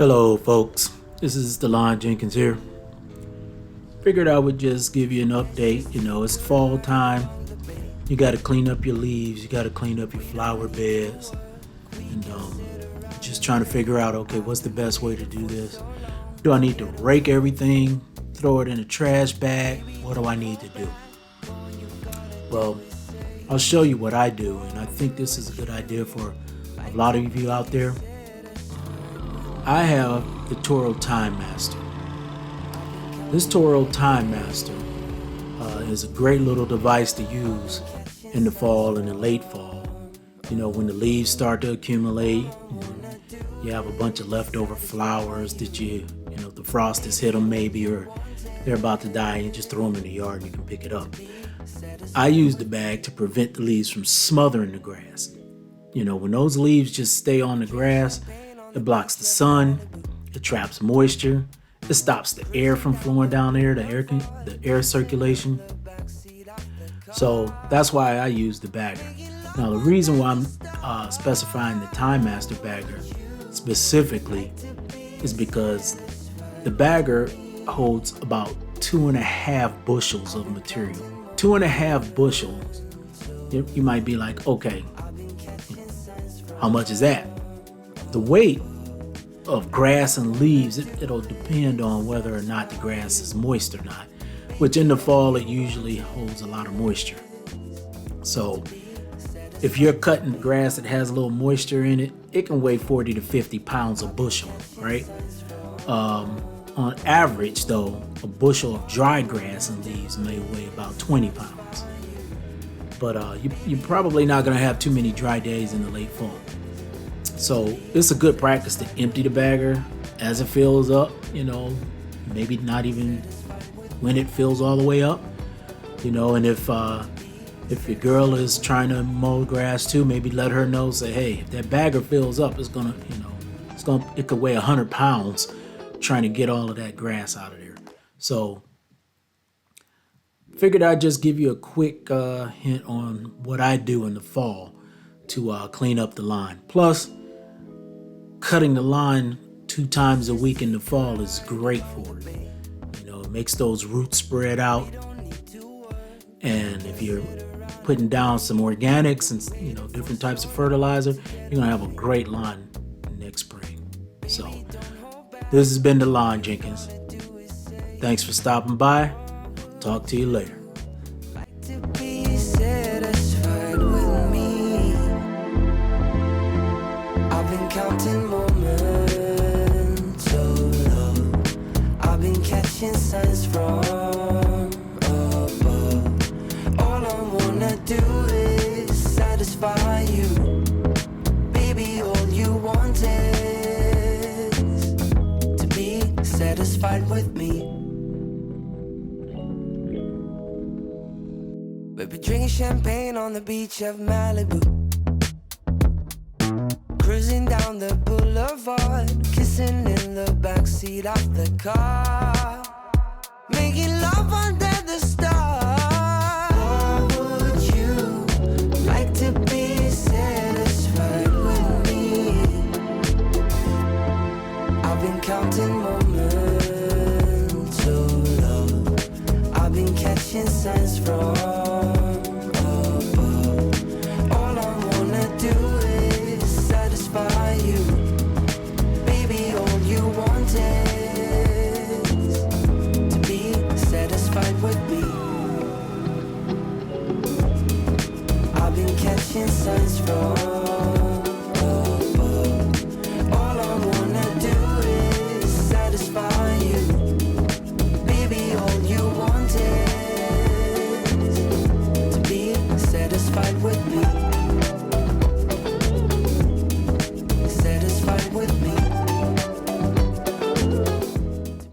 Hello folks, this is DeLon Jenkins here. Figured I would just give you an update. It's fall time. You got to clean up your leaves, you got to clean up your flower beds, and just trying to figure out, okay, what's the best way to do this? Do I need to rake everything, throw it in a trash bag? What do I need to do? Well, I'll show you what I do, and I think this is a good idea for a lot of you out there. I have the Toro Time Master. This Toro Time Master is a great little device to use in the fall and the late fall. When the leaves start to accumulate, you have a bunch of leftover flowers that the frost has hit them maybe, or they're about to die, and you just throw them in the yard and you can pick it up. I use the bag to prevent the leaves from smothering the grass. When those leaves just stay on the grass, it blocks the sun, it traps moisture, it stops the air from flowing down there, the air circulation. So that's why I use the bagger. Now the reason why I'm specifying the Time Master bagger specifically is because the bagger holds about 2.5 bushels of material. 2.5 bushels. You might be like, okay, how much is that? The weight of grass and leaves, it'll depend on whether or not the grass is moist or not, which in the fall it usually holds a lot of moisture. So if you're cutting grass that has a little moisture in it, it can weigh 40 to 50 pounds a bushel, right? On average though, a bushel of dry grass and leaves may weigh about 20 pounds. But you're probably not going to have too many dry days in the late fall. So it's a good practice to empty the bagger as it fills up, maybe not even when it fills all the way up, and if your girl is trying to mow grass too, maybe let her know, say, hey, if that bagger fills up, it could weigh 100 pounds trying to get all of that grass out of there. So figured I'd just give you a quick hint on what I do in the fall to clean up the lawn. Plus, cutting the lawn 2 times a week in the fall is great for it. It makes those roots spread out. And if you're putting down some organics and different types of fertilizer, you're gonna have a great lawn next spring. So this has been DeLon Jenkins. Thanks for stopping by. Talk to you later. Counting moments of love. I've been catching signs from above. All I wanna do is satisfy you. Baby, all you want is to be satisfied with me. Baby, drinking champagne on the beach of Malibu. Cruising down the boulevard, kissing in the backseat of the car, making love under the stars. Or would you like to be satisfied with me? I've been counting moments of love. I've been catching signs from above. All I wanna do is satisfy you. Baby, all you want is to be satisfied with me. I've been catching signs from